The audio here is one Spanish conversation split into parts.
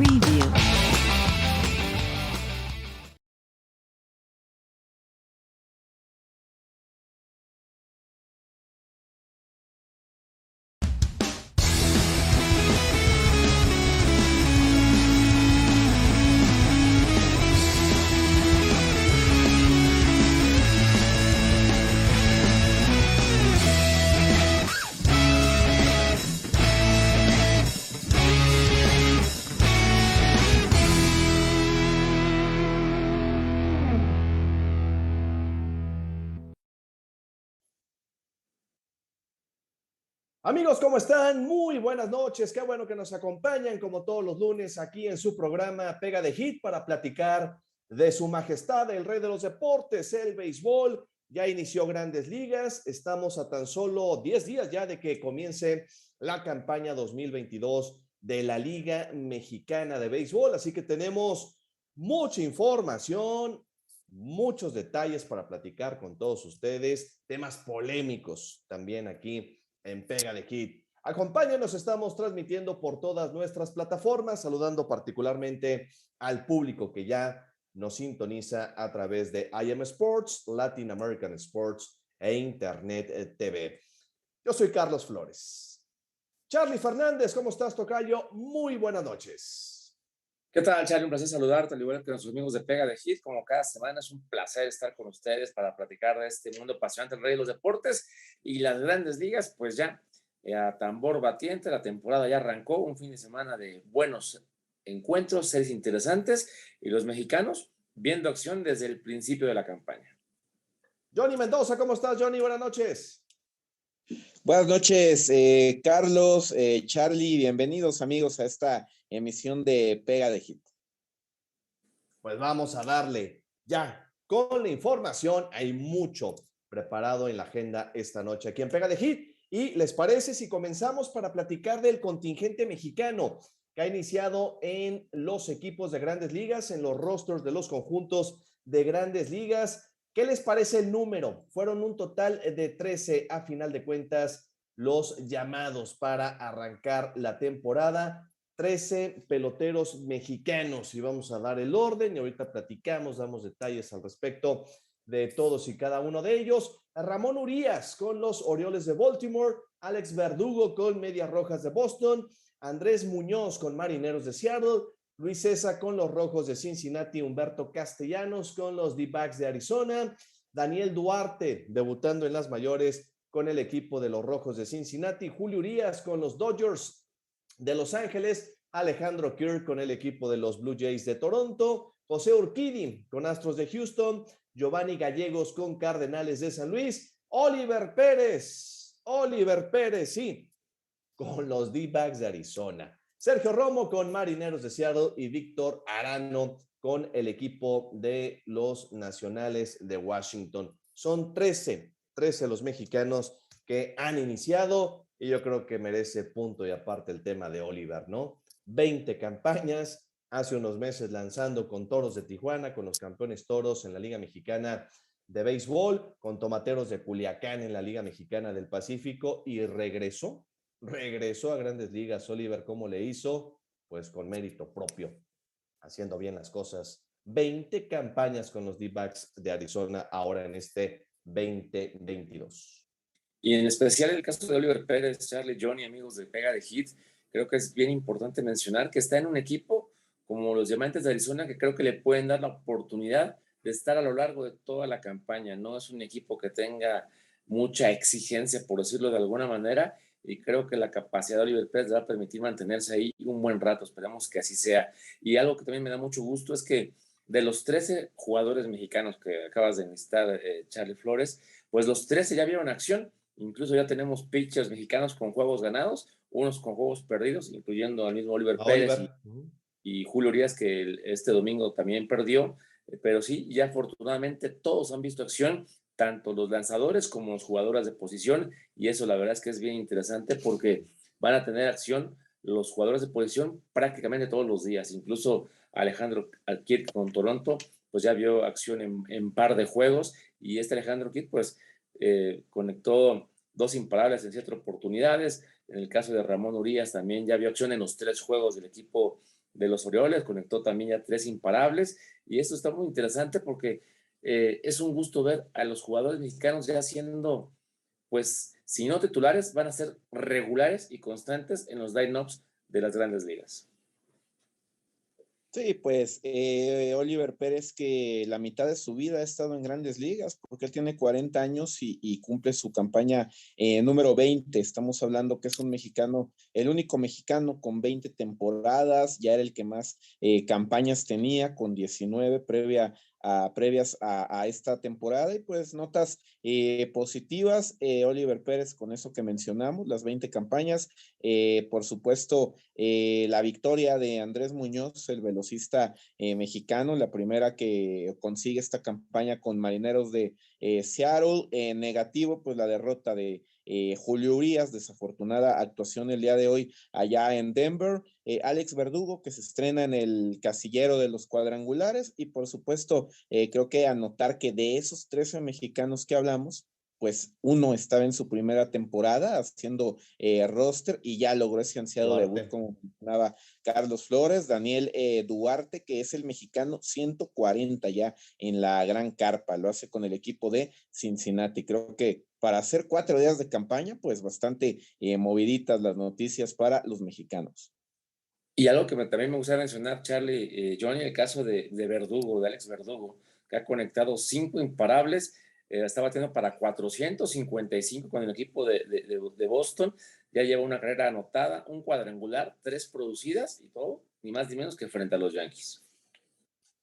Preview. Amigos, ¿cómo están? Muy buenas noches. Qué bueno que nos acompañan como todos los lunes aquí en su programa Pega de Hit para platicar de su majestad, el rey de los deportes, el béisbol. Ya inició Grandes Ligas. Estamos a tan solo 10 días ya de que comience la campaña 2022 de la Liga Mexicana de Béisbol. Así que tenemos mucha información, muchos detalles para platicar con todos ustedes, temas polémicos también aquí en Pega de Hit. Acompáñenos, estamos transmitiendo por todas nuestras plataformas, saludando particularmente al público que ya nos sintoniza a través de IM Sports, Latin American Sports e Internet TV. Yo soy Carlos Flores. Charlie Fernández, ¿cómo estás, tocayo? Muy buenas noches. ¿Qué tal, Charlie? Un placer saludarte, al igual que nuestros amigos de Pega de Hit. Como cada semana, es un placer estar con ustedes para platicar de este mundo apasionante, el rey de los deportes y las grandes ligas. Pues ya, a tambor batiente, la temporada ya arrancó, un fin de semana de buenos encuentros, series interesantes, y los mexicanos viendo acción desde el principio de la campaña. Johnny Mendoza, ¿cómo estás, Johnny? Buenas noches. Buenas noches, Carlos, Charlie, bienvenidos amigos a esta emisión de Pega de Hit. Pues vamos a darle ya con la información. Hay mucho preparado en la agenda esta noche aquí en Pega de Hit. ¿Y les parece si comenzamos para platicar del contingente mexicano que ha iniciado en los equipos de Grandes Ligas, en los rosters de los conjuntos de Grandes Ligas? ¿Qué les parece el número? Fueron un total de 13 a final de cuentas los llamados para arrancar la temporada. 13 peloteros mexicanos y vamos a dar el orden y ahorita platicamos, damos detalles al respecto de todos y cada uno de ellos. Ramón Urias con los Orioles de Baltimore, Alex Verdugo con Medias Rojas de Boston, Andrés Muñoz con Marineros de Seattle, Luis César con los Rojos de Cincinnati, Humberto Castellanos con los D-Backs de Arizona, Daniel Duarte debutando en las mayores con el equipo de los Rojos de Cincinnati, Julio Urias con los Dodgers de Los Ángeles, Alejandro Kirk con el equipo de los Blue Jays de Toronto, José Urquidy con Astros de Houston, Giovanni Gallegos con Cardenales de San Luis, Oliver Pérez, sí, con los D-Backs de Arizona, Sergio Romo con Marineros de Seattle y Víctor Arano con el equipo de los Nacionales de Washington. Son 13 los mexicanos que han iniciado y yo creo que merece punto y aparte el tema de Oliver, ¿no? 20 campañas, hace unos meses lanzando con Toros de Tijuana, con los campeones Toros en la Liga Mexicana de Béisbol, con Tomateros de Culiacán en la Liga Mexicana del Pacífico y regresó a Grandes Ligas. Oliver, ¿cómo le hizo? Pues con mérito propio, haciendo bien las cosas. 20 campañas con los D-Backs de Arizona ahora en este 2022. Y en especial el caso de Oliver Pérez, Charlie, Johnny, amigos de Pega de Hit, creo que es bien importante mencionar que está en un equipo como los Diamantes de Arizona, que creo que le pueden dar la oportunidad de estar a lo largo de toda la campaña. No es un equipo que tenga mucha exigencia, por decirlo de alguna manera, y creo que la capacidad de Oliver Pérez le va a permitir mantenerse ahí un buen rato. Esperamos que así sea. Y algo que también me da mucho gusto es que de los 13 jugadores mexicanos que acabas de enlistar, Charlie Flores, pues los 13 ya vieron acción. Incluso ya tenemos pitchers mexicanos con juegos ganados, unos con juegos perdidos, incluyendo al mismo Oliver Pérez y Julio Urias, que este domingo también perdió. Pero sí, ya afortunadamente todos han visto acción, tanto los lanzadores como los jugadores de posición, y eso la verdad es que es bien interesante porque van a tener acción los jugadores de posición prácticamente todos los días. Incluso Alejandro Kirk con Toronto, pues ya vio acción en par de juegos, y Alejandro Kirk, pues conectó 2 imparables en 7 oportunidades. En el caso de Ramón Urias también ya vio acción en los 3 juegos del equipo de los Orioles, conectó también ya 3 imparables, y esto está muy interesante porque es un gusto ver a los jugadores mexicanos ya siendo, pues, si no titulares, van a ser regulares y constantes en los line-ups de las grandes ligas. Sí, pues Oliver Pérez, que la mitad de su vida ha estado en grandes ligas, porque él tiene 40 años y cumple su campaña número 20. Estamos hablando que es un mexicano, el único mexicano con 20 temporadas, ya era el que más campañas tenía, con 19 previas a esta temporada, y pues notas positivas. Oliver Pérez, con eso que mencionamos, las 20 campañas, por supuesto, la victoria de Andrés Muñoz, el velocista mexicano, la primera que consigue esta campaña con Marineros de Seattle. Negativo, pues la derrota de Julio Urias, desafortunada actuación el día de hoy allá en Denver. Alex Verdugo, que se estrena en el casillero de los cuadrangulares, y por supuesto, creo que anotar que de esos 13 mexicanos que hablamos, pues uno estaba en su primera temporada haciendo roster y ya logró ese ansiado debut, como mencionaba Carlos Flores. Daniel Duarte, que es el mexicano 140 ya en la gran carpa, lo hace con el equipo de Cincinnati. Creo que para hacer 4 días de campaña, pues bastante moviditas las noticias para los mexicanos. Y algo que también me gustaría mencionar, Charlie, Johnny, el caso de Verdugo, de Alex Verdugo, que ha conectado 5 imparables, está batiendo para 455 con el equipo de Boston, ya lleva una carrera anotada, un cuadrangular, 3 producidas y todo, ni más ni menos que frente a los Yankees.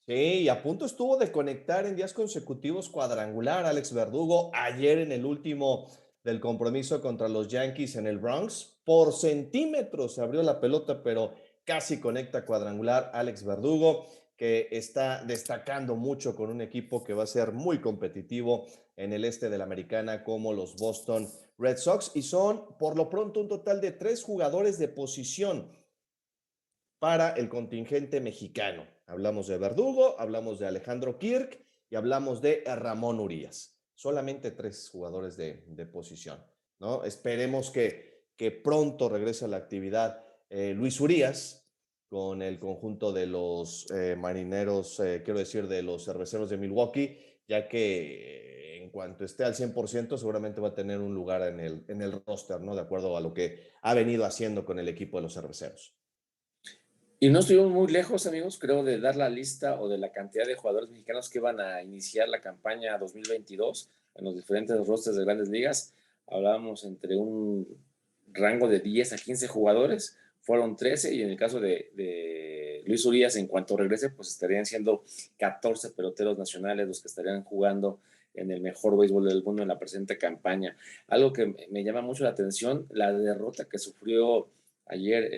Sí, y a punto estuvo de conectar en días consecutivos cuadrangular Alex Verdugo ayer en el último del compromiso contra los Yankees en el Bronx. Por centímetros se abrió la pelota, pero casi conecta cuadrangular Alex Verdugo, que está destacando mucho con un equipo que va a ser muy competitivo en el este de la Americana, como los Boston Red Sox, y son por lo pronto un total de 3 jugadores de posición para el contingente mexicano. Hablamos de Verdugo, hablamos de Alejandro Kirk y hablamos de Ramón Urias. Solamente 3 jugadores de posición, ¿no? Esperemos que pronto regrese a la actividad Luis Urias con el conjunto de los marineros, quiero decir, de los cerveceros de Milwaukee, ya que en cuanto esté al 100%, seguramente va a tener un lugar en el roster, ¿no? De acuerdo a lo que ha venido haciendo con el equipo de los cerveceros. Y no estuvimos muy lejos, amigos, creo, de dar la lista o de la cantidad de jugadores mexicanos que van a iniciar la campaña 2022 en los diferentes rosters de grandes ligas. Hablábamos entre un rango de 10 a 15 jugadores, fueron 13, y en el caso de Luis Urias, en cuanto regrese, pues estarían siendo 14 peloteros nacionales los que estarían jugando en el mejor béisbol del mundo en la presente campaña. Algo que me llama mucho la atención, la derrota que sufrió ayer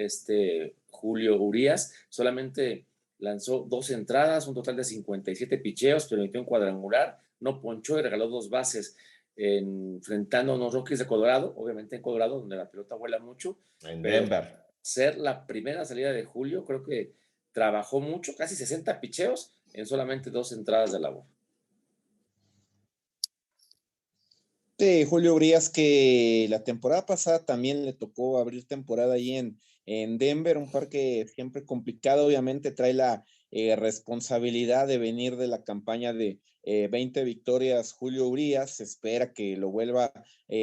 Julio Urias, solamente lanzó 2 entradas, un total de 57 picheos, permitió un cuadrangular, no ponchó y regaló 2 bases, enfrentando a unos Rockies de Colorado, obviamente en Colorado, donde la pelota vuela mucho. En Pero Denver. ser la primera salida de Julio, creo que trabajó mucho, casi 60 picheos en solamente 2 entradas de labor. Sí, Julio Urias, que la temporada pasada también le tocó abrir temporada ahí en Denver, un parque siempre complicado. Obviamente trae la responsabilidad de venir de la campaña de 20 victorias. Julio Urias se espera que lo vuelva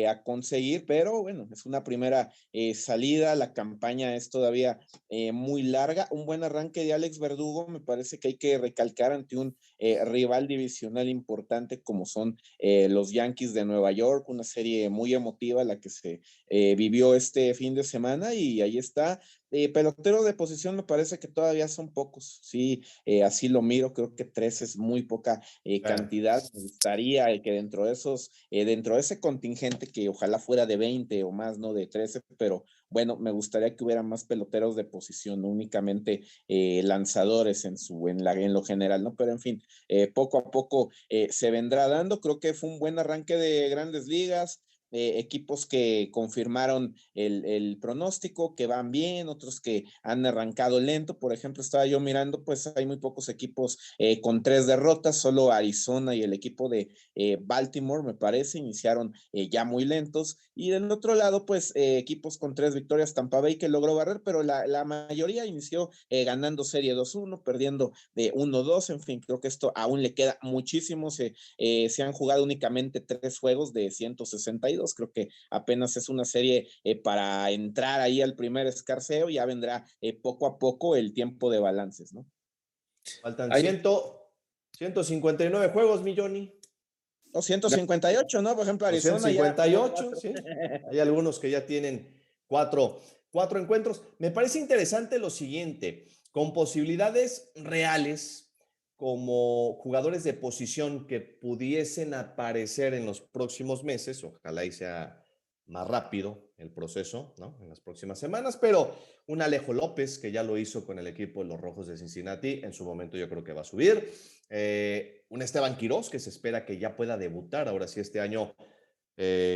a conseguir, pero bueno, es una primera salida. La campaña es todavía muy larga. Un buen arranque de Alex Verdugo, me parece que hay que recalcar ante un rival divisional importante como son los Yankees de Nueva York, una serie muy emotiva la que se vivió este fin de semana, y ahí está. Pelotero de posición me parece que todavía son pocos, sí, así lo miro, creo que 3 es muy poca cantidad. Me gustaría que dentro de ese contingente, que ojalá fuera de 20 o más, no de 13, pero bueno, me gustaría que hubiera más peloteros de posición, no únicamente lanzadores en lo general, ¿no? Pero en fin, poco a poco se vendrá dando. Creo que fue un buen arranque de grandes ligas. equipos que confirmaron el pronóstico, que van bien, otros que han arrancado lento. Por ejemplo, estaba yo mirando, pues hay muy pocos equipos con 3 derrotas, solo Arizona y el equipo de Baltimore, me parece, iniciaron ya muy lentos. Y del otro lado, pues equipos con 3 victorias, Tampa Bay que logró barrer, pero la mayoría inició ganando serie 2-1, perdiendo de 1-2. En fin, creo que esto aún le queda muchísimo. Se han jugado únicamente 3 juegos de 162. Creo que apenas es una serie para entrar ahí al primer escarceo. Ya vendrá poco a poco el tiempo de balances, ¿no? Faltan Hay, 159 juegos, mi Johnny. O 158, ¿no? Por ejemplo, O Arizona ya jugó 158, 4. sí. Hay algunos que ya tienen cuatro, cuatro encuentros. Me parece interesante lo siguiente, con posibilidades reales como jugadores de posición que pudiesen aparecer en los próximos meses, ojalá y sea más rápido el proceso, ¿no? En las próximas semanas, pero un Alejo López, que ya lo hizo con el equipo de los Rojos de Cincinnati, en su momento yo creo que va a subir. Un Esteban Quirós, que se espera que ya pueda debutar ahora sí este año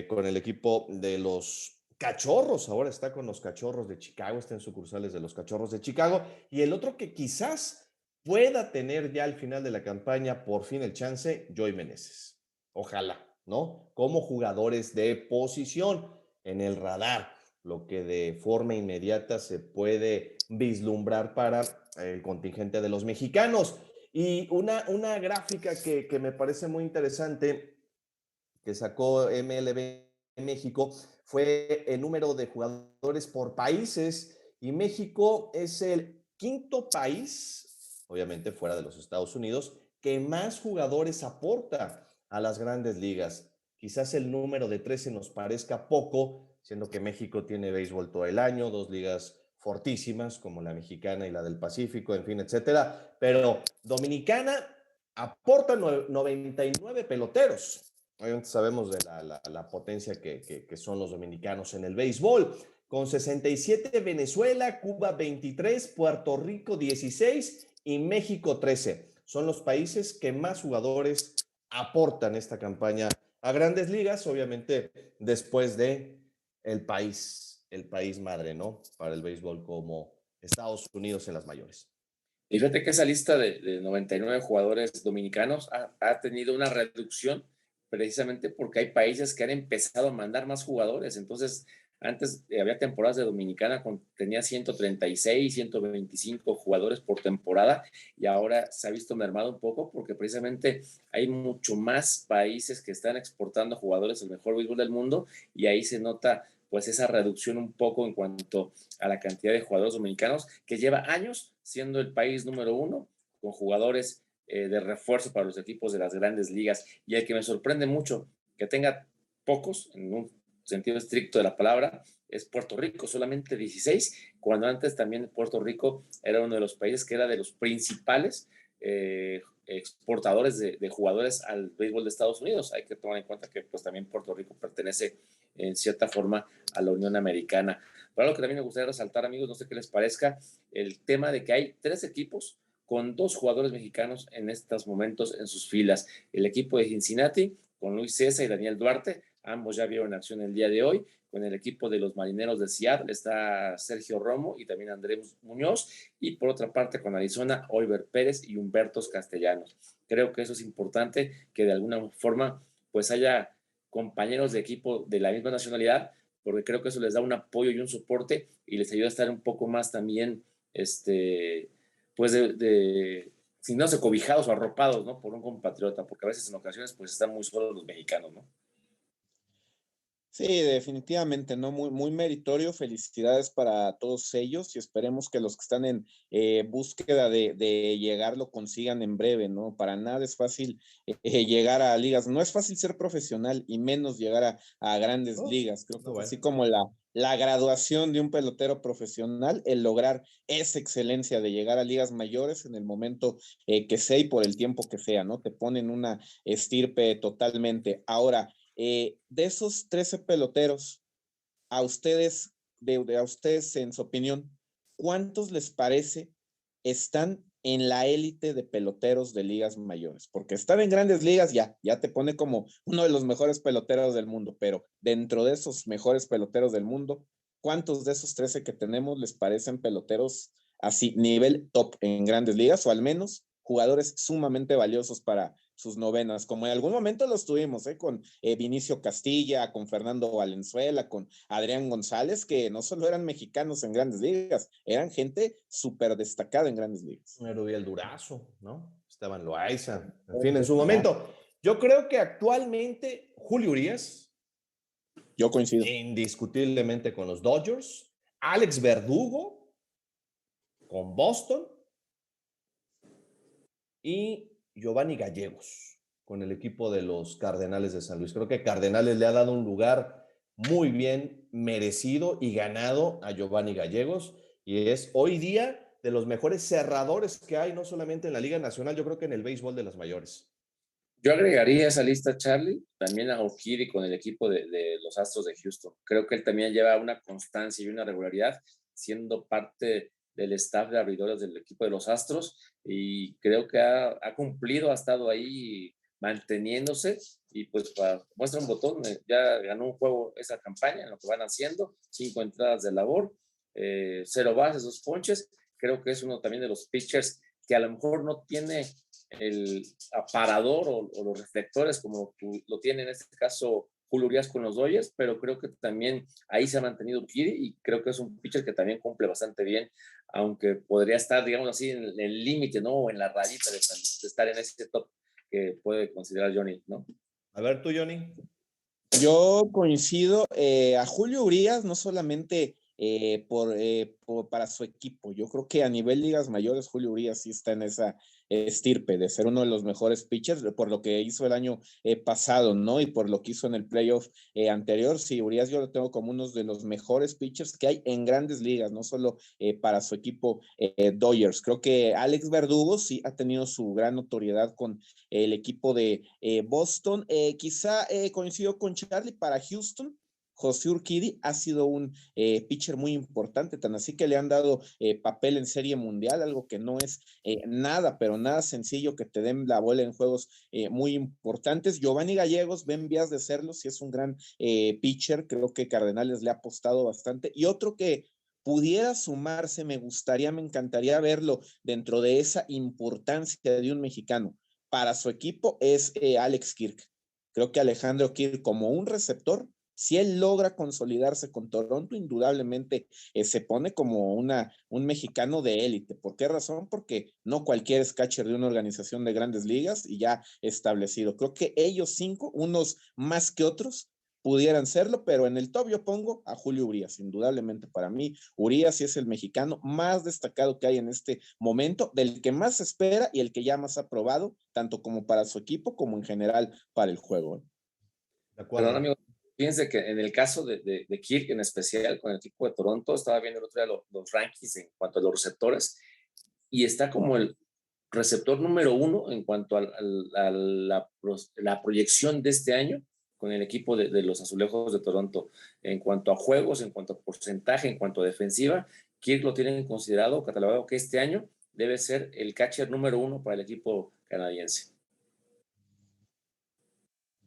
con el equipo de los Cachorros, ahora está con los Cachorros de Chicago, está en sucursales de los Cachorros de Chicago, y el otro que quizás pueda tener ya al final de la campaña por fin el chance, Joey Meneses. Ojalá, ¿no? Como jugadores de posición en el radar, lo que de forma inmediata se puede vislumbrar para el contingente de los mexicanos. Y una gráfica que me parece muy interesante que sacó MLB México fue el número de jugadores por países y México es el quinto país, obviamente fuera de los Estados Unidos, que más jugadores aporta a las grandes ligas. Quizás el número de 13 nos parezca poco, siendo que México tiene béisbol todo el año, 2 ligas fortísimas como la mexicana y la del Pacífico, en fin, etcétera. Pero Dominicana aporta 99 peloteros. Obviamente sabemos de la potencia que son los dominicanos en el béisbol. Con 67 Venezuela, Cuba 23, Puerto Rico 16 y México 13. Son los países que más jugadores aportan esta campaña a grandes ligas, obviamente después de el país madre, ¿no? Para el béisbol como Estados Unidos en las mayores. y fíjate que esa lista de 99 jugadores dominicanos ha tenido una reducción precisamente porque hay países que han empezado a mandar más jugadores. Entonces, antes había temporadas de Dominicana tenía 136, 125 jugadores por temporada y ahora se ha visto mermado un poco porque precisamente hay mucho más países que están exportando jugadores al mejor béisbol del mundo y ahí se nota pues esa reducción un poco en cuanto a la cantidad de jugadores dominicanos que lleva años siendo el país número 1 con jugadores de refuerzo para los equipos de las grandes ligas. Y el que me sorprende mucho que tenga pocos, en un sentido estricto de la palabra, es Puerto Rico, solamente 16, cuando antes también Puerto Rico era uno de los países que era de los principales exportadores de jugadores al béisbol de Estados Unidos. Hay que tomar en cuenta que pues también Puerto Rico pertenece en cierta forma a la Unión Americana. Pero algo que también me gustaría resaltar, amigos, no sé qué les parezca, el tema de que hay 3 equipos con 2 jugadores mexicanos en estos momentos en sus filas. El equipo de Cincinnati, con Luis César y Daniel Duarte, ambos ya vieron acción el día de hoy. Con el equipo de los Marineros de Seattle está Sergio Romo y también Andrés Muñoz. Y por otra parte, con Arizona, Oliver Pérez y Humbertos Castellanos. Creo que eso es importante, que de alguna forma pues haya compañeros de equipo de la misma nacionalidad, porque creo que eso les da un apoyo y un soporte y les ayuda a estar un poco más también, pues si no se cobijados o arropados, ¿no? Por un compatriota, porque a veces en ocasiones pues están muy solos los mexicanos, ¿no? Sí, definitivamente, ¿no? Muy, muy meritorio. Felicidades para todos ellos y esperemos que los que están en búsqueda de llegar lo consigan en breve, ¿no? Para nada es fácil llegar a ligas. No es fácil ser profesional y menos llegar a grandes No, ligas. Creo que no, bueno. así como la graduación de un pelotero profesional, el lograr esa excelencia de llegar a ligas mayores en el momento que sea y por el tiempo que sea, ¿no? Te ponen una estirpe totalmente. Ahora, de esos 13 peloteros, a ustedes, a ustedes, en su opinión, ¿cuántos les parece están en la élite de peloteros de ligas mayores, porque estar en grandes ligas ya te pone como uno de los mejores peloteros del mundo, pero dentro de esos mejores peloteros del mundo, ¿cuántos de esos 13 que tenemos les parecen peloteros así, nivel top en grandes ligas, o al menos jugadores sumamente valiosos para sus novenas, como en algún momento los tuvimos, con Vinicio Castilla, con Fernando Valenzuela, con Adrián González, que no solo eran mexicanos en grandes ligas, eran gente súper destacada en grandes ligas. Erubiel Durazo, ¿no? Esteban Loaiza, en fin, en su momento. Yo creo que actualmente Julio Urias, yo coincido, indiscutiblemente con los Dodgers, Alex Verdugo con Boston y Giovanni Gallegos con el equipo de los Cardenales de San Luis. Creo que Cardenales le ha dado un lugar muy bien merecido y ganado a Giovanni Gallegos, y es hoy día de los mejores cerradores que hay, no solamente en la Liga Nacional, yo creo que en el béisbol de las mayores. Yo agregaría a esa lista, Charlie, también a Urquidy con el equipo de los Astros de Houston. Creo que él también lleva una constancia y una regularidad, siendo parte del staff de abridores del equipo de los Astros, y creo que ha cumplido, ha estado ahí manteniéndose, y pues muestra un botón, ya ganó un juego esa campaña en lo que van haciendo, 5 entradas de labor, 0 bases, 2 ponches. Creo que es uno también de los pitchers que a lo mejor no tiene el aparador o los reflectores como lo tiene en este caso Julio Urias con los Dodgers, pero creo que también ahí se ha mantenido Urquidy, y creo que es un pitcher que también cumple bastante bien, aunque podría estar, digamos así, en el límite, ¿no? O en la rayita de estar en ese top que puede considerar Johnny, ¿no? A ver tú, Johnny. Yo coincido, a Julio Urias no solamente para su equipo, yo creo que a nivel ligas mayores Julio Urias sí está en esa estirpe de ser uno de los mejores pitchers por lo que hizo el año pasado, ¿no? Y por lo que hizo en el playoff anterior. Sí, Urias yo lo tengo como uno de los mejores pitchers que hay en grandes ligas, no solo para su equipo Dodgers. Creo que Alex Verdugo sí ha tenido su gran notoriedad con el equipo de Boston. Quizá coincido con Charlie para Houston. José Urquidy ha sido un pitcher muy importante, tan así que le han dado papel en Serie Mundial, algo que no es nada, pero nada sencillo que te den la bola en juegos muy importantes. Giovanni Gallegos, ven vías de serlo, sí es un gran pitcher, creo que Cardenales le ha apostado bastante. Y otro que pudiera sumarse, me encantaría verlo dentro de esa importancia de un mexicano para su equipo, es Alex Kirk. Creo que Alejandro Kirk como un receptor, si él logra consolidarse con Toronto, indudablemente se pone como un mexicano de élite. ¿Por qué razón? Porque no cualquier es catcher de una organización de grandes ligas y ya establecido. Creo que ellos 5, unos más que otros, pudieran serlo, pero en el top yo pongo a Julio Urias, indudablemente para mí. Urias sí es el mexicano más destacado que hay en este momento, del que más se espera y el que ya más ha probado, tanto como para su equipo como en general para el juego. De acuerdo. Perdón, amigo. Fíjense que en el caso de Kirk en especial, con el equipo de Toronto, estaba viendo el otro día los rankings en cuanto a los receptores, y está como el receptor número 1 en cuanto a la proyección de este año con el equipo de los Azulejos de Toronto. En cuanto a juegos, en cuanto a porcentaje, en cuanto a defensiva, Kirk lo tienen considerado, catalogado que este año debe ser el catcher número 1 para el equipo canadiense.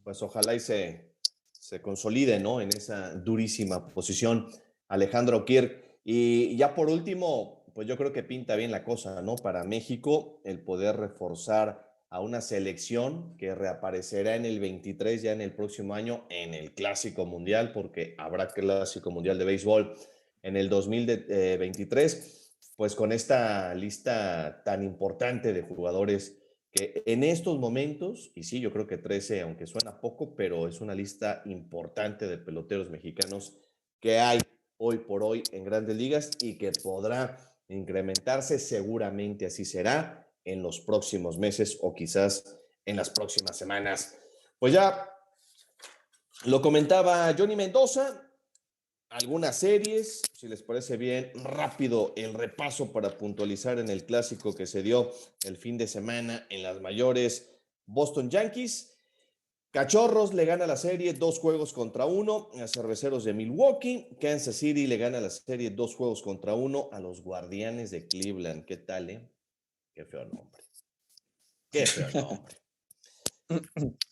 Pues ojalá y se consolide, ¿no? En esa durísima posición Alejandro Kirk. Y ya por último, pues yo creo que pinta bien la cosa, ¿no? Para México, el poder reforzar a una selección que reaparecerá en el 23, ya en el próximo año, en el Clásico Mundial, porque habrá Clásico Mundial de Béisbol en el 2023, pues con esta lista tan importante de jugadores que en estos momentos, y sí, yo creo que 13, aunque suena poco, pero es una lista importante de peloteros mexicanos que hay hoy por hoy en grandes ligas y que podrá incrementarse, seguramente así será en los próximos meses o quizás en las próximas semanas. Pues ya lo comentaba Johnny Mendoza, algunas series, si les parece bien, rápido el repaso para puntualizar en el clásico que se dio el fin de semana en las mayores. Boston Yankees, Cachorros le gana la serie 2-1 a Cerveceros de Milwaukee. Kansas City le gana la serie 2-1 a los Guardianes de Cleveland. ¿Qué tal, Qué feo nombre. Qué feo nombre.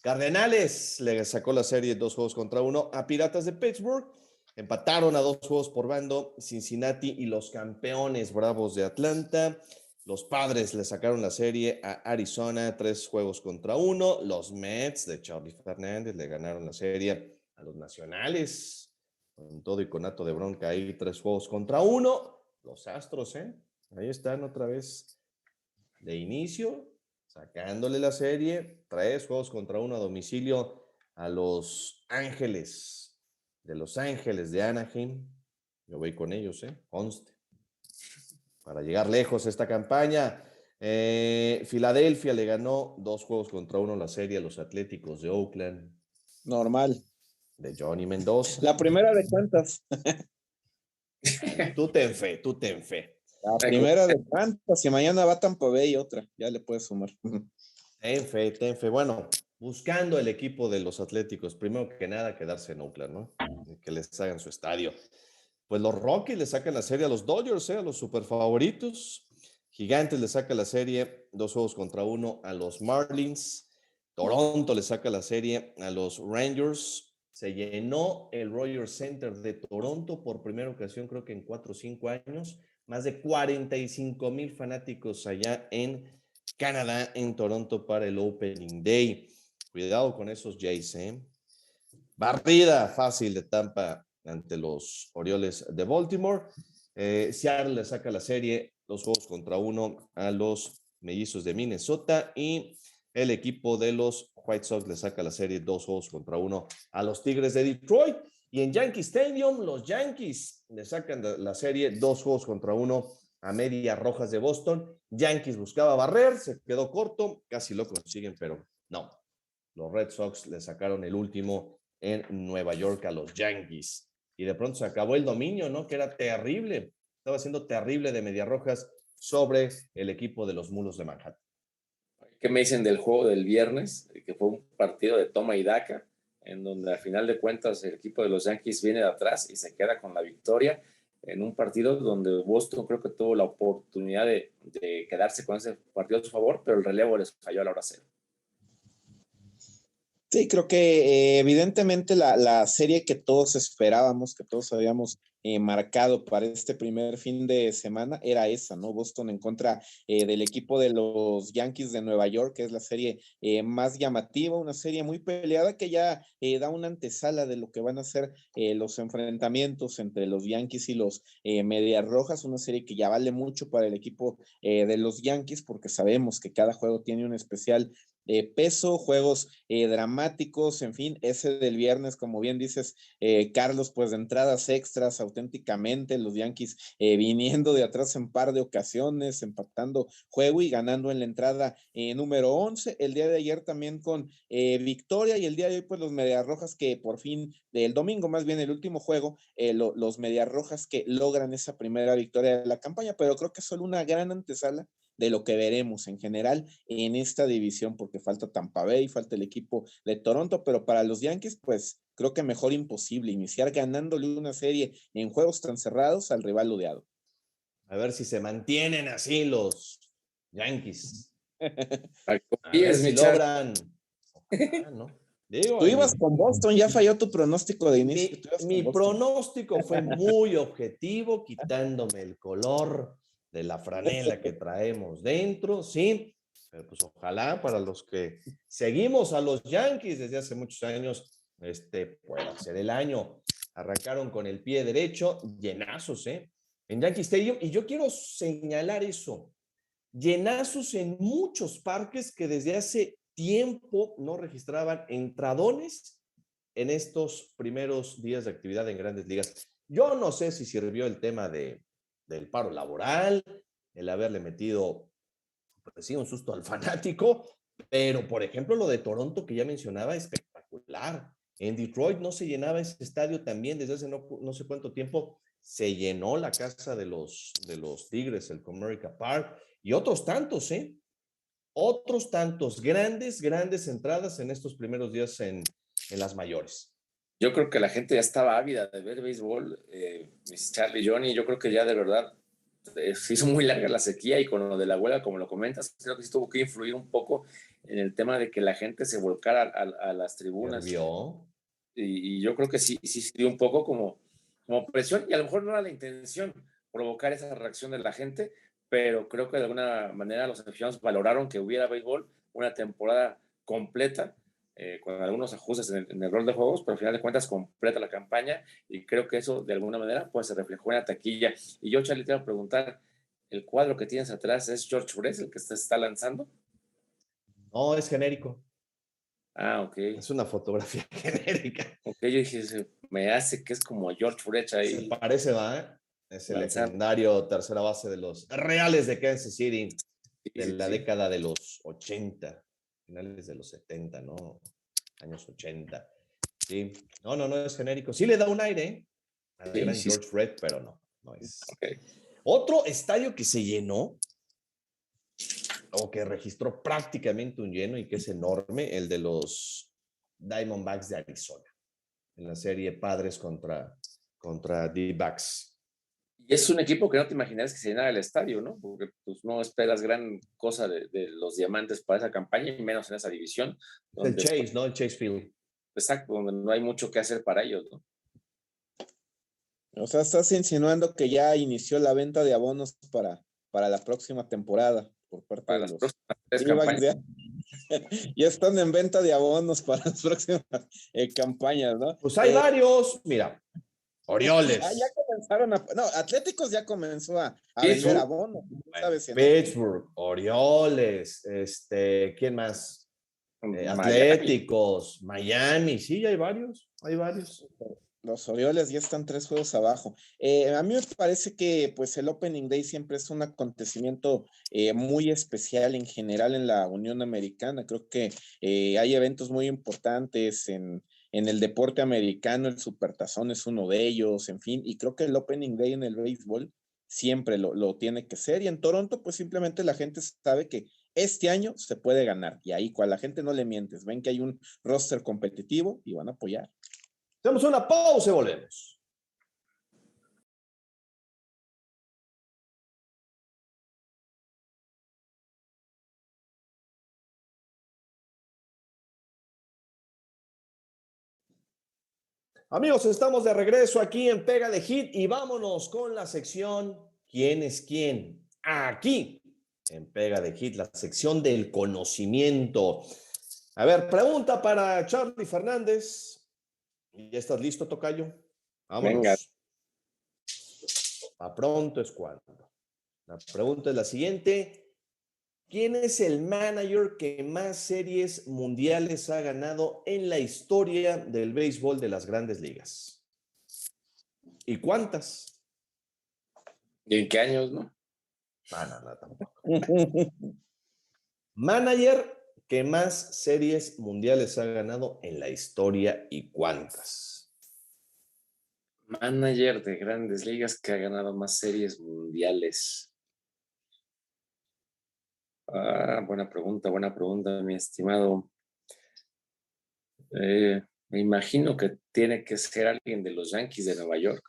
Cardenales le sacó la serie 2-1 a Piratas de Pittsburgh. Empataron a 2 juegos por bando Cincinnati y los campeones Bravos de Atlanta. Los Padres le sacaron la serie a Arizona 3-1. Los Mets de Charlie Fernández le ganaron la serie a los Nacionales. Con todo y conato de bronca ahí, 3-1. Los Astros, ahí están otra vez de inicio, sacándole la serie, 3-1 a domicilio a Los Ángeles, de Los Ángeles de Anaheim. Yo voy con ellos, conste. Para llegar lejos esta campaña, Filadelfia le ganó 2-1 la serie a los Atléticos de Oakland. Normal. De Johnny Mendoza. ¿La primera de cuántas? Tú ten fe. La primera de cuántas, si mañana va Tampa Bay y otra, ya le puedes sumar. Ten fe. Bueno, buscando el equipo de los Atléticos, primero que nada, quedarse en Oakland, ¿no? Que les hagan su estadio. Pues los Rockies le sacan la serie a los Dodgers, a los super favoritos. Gigantes le saca la serie 2-1 a los Marlins. Toronto le saca la serie a los Rangers. Se llenó el Rogers Center de Toronto por primera ocasión, creo que en 4 o 5 años. Más de 45,000 fanáticos allá en Canadá, en Toronto, para el Opening Day. Cuidado con esos Jays, Barrida fácil de Tampa ante los Orioles de Baltimore. Seattle le saca la serie 2-1 a los Mellizos de Minnesota y el equipo de los White Sox le saca la serie 2-1 a los Tigres de Detroit. Y en Yankee Stadium, los Yankees le sacan la serie 2-1 a Medias Rojas de Boston. Yankees buscaba barrer, se quedó corto, casi lo consiguen, pero no. Los Red Sox le sacaron el último en Nueva York a los Yankees. Y de pronto se acabó el dominio, ¿no? Que era terrible. Estaba siendo terrible de Medias Rojas sobre el equipo de los Mulos de Manhattan. ¿Qué me dicen del juego del viernes? Que fue un partido de toma y daca, en donde al final de cuentas el equipo de los Yankees viene de atrás y se queda con la victoria en un partido donde Boston creo que tuvo la oportunidad de quedarse con ese partido a su favor, pero el relevo les falló a la hora cero. Sí, creo que evidentemente la serie que todos esperábamos, que todos habíamos marcado para este primer fin de semana era esa, ¿no? Boston en contra del equipo de los Yankees de Nueva York, que es la serie más llamativa, una serie muy peleada que ya da una antesala de lo que van a ser los enfrentamientos entre los Yankees y los Medias Rojas, una serie que ya vale mucho para el equipo de los Yankees porque sabemos que cada juego tiene un especial peso, juegos dramáticos, en fin, ese del viernes, como bien dices, Carlos, pues de entradas extras, auténticamente, los Yankees viniendo de atrás en par de ocasiones, empatando juego y ganando en la entrada número 11, el día de ayer también con victoria y el día de hoy pues los Medias Rojas que por fin, el domingo más bien el último juego, los Medias Rojas que logran esa primera victoria de la campaña, pero creo que es solo una gran antesala de lo que veremos en general en esta división, porque falta Tampa Bay, falta el equipo de Toronto, pero para los Yankees, pues creo que mejor imposible iniciar ganándole una serie en juegos tan cerrados al rival odiado. A ver si se mantienen así los Yankees. A ver si logran. Ojalá, ¿no? Digo, tú ibas con Boston, ya falló tu pronóstico de inicio. Mi pronóstico fue muy objetivo, quitándome el color de la franela que traemos dentro, sí, pero pues ojalá para los que seguimos a los Yankees desde hace muchos años, pueda ser el año. Arrancaron con el pie derecho, llenazos, en Yankee Stadium, y yo quiero señalar eso, llenazos en muchos parques que desde hace tiempo no registraban entradones en estos primeros días de actividad en Grandes Ligas. Yo no sé si sirvió el tema del paro laboral, el haberle metido, pues sí, un susto al fanático, pero por ejemplo lo de Toronto que ya mencionaba, espectacular. En Detroit no se llenaba ese estadio también desde hace no sé cuánto tiempo. Se llenó la casa de los Tigres, el Comerica Park, y otros tantos, otros tantos, grandes entradas en estos primeros días en las mayores. Yo creo que la gente ya estaba ávida de ver béisbol, Miss Charlie, Johnny, yo creo que ya de verdad se hizo muy larga la sequía y con lo de la huelga, como lo comentas, creo que sí tuvo que influir un poco en el tema de que la gente se volcara a las tribunas. ¿Vio? Y yo creo que sí dio un poco como presión, y a lo mejor no era la intención provocar esa reacción de la gente, pero creo que de alguna manera los aficionados valoraron que hubiera béisbol una temporada completa, con algunos ajustes en el rol de juegos, pero al final de cuentas completa la campaña, y creo que eso de alguna manera pues se reflejó en la taquilla. Y yo, Charlie, te iba a preguntar, ¿el cuadro que tienes atrás es George Brett, el que se está lanzando? No, es genérico. Ah, ok. Es una fotografía genérica. Ok, yo dije, me hace que es como George Brett Se ahí parece, ¿va? Es el lanzando. legendario tercera base de los Reales de Kansas City de la Sí. década de los 80, finales de los 70, ¿no? Años 80. Sí, no es genérico. Sí le da un aire al gran Sí. George Brett, pero no es. Okay. Otro estadio que se llenó, o que registró prácticamente un lleno y que es enorme, el de los Diamondbacks de Arizona, en la serie Padres contra D-Backs. Y es un equipo que no te imaginas que se llenara el estadio, ¿no? Porque pues, no esperas gran cosa de los Diamantes para esa campaña, y menos en esa división. El Chase, ¿no? El Chase Field. Exacto, donde no hay mucho que hacer para ellos, ¿no? O sea, estás insinuando que ya inició la venta de abonos para la próxima temporada por parte Para de las los próximas 3 D-backs. campañas. Ya están en venta de abonos para las próximas campañas, ¿no? Pues hay varios, mira, Ya Orioles, comenzaron no, Atléticos ya comenzó a vender Pittsburgh, abonos. ¿No sabes en Pittsburgh, Orioles, ¿quién más? Miami. Atléticos, Miami, sí, hay varios. Los Orioles ya están 3 juegos abajo. A mí me parece que pues el Opening Day siempre es un acontecimiento muy especial en general en la Unión Americana. Creo que hay eventos muy importantes en el deporte americano, el Supertazón es uno de ellos, en fin, y creo que el Opening Day en el béisbol siempre lo tiene que ser. Y en Toronto pues simplemente la gente sabe que este año se puede ganar, y ahí a la gente no le mientes, ven que hay un roster competitivo y van a apoyar. Hacemos una pausa y volvemos. Amigos, estamos de regreso aquí en Pega de Hit y vámonos con la sección ¿Quién es quién? Aquí en Pega de Hit, la sección del conocimiento. A ver, pregunta para Charlie Fernández. ¿Ya estás listo, tocayo? Venga. Vámonos. A pronto es cuando. La pregunta es la siguiente. ¿Quién es el manager que más series mundiales ha ganado en la historia del béisbol de las grandes ligas? ¿Y cuántas? ¿Y en qué años, no? No, tampoco. Manager que más series mundiales ha ganado en la historia y cuántas. Manager de grandes ligas que ha ganado más series mundiales. Buena pregunta, mi estimado. Me imagino que tiene que ser alguien de los Yankees de Nueva York,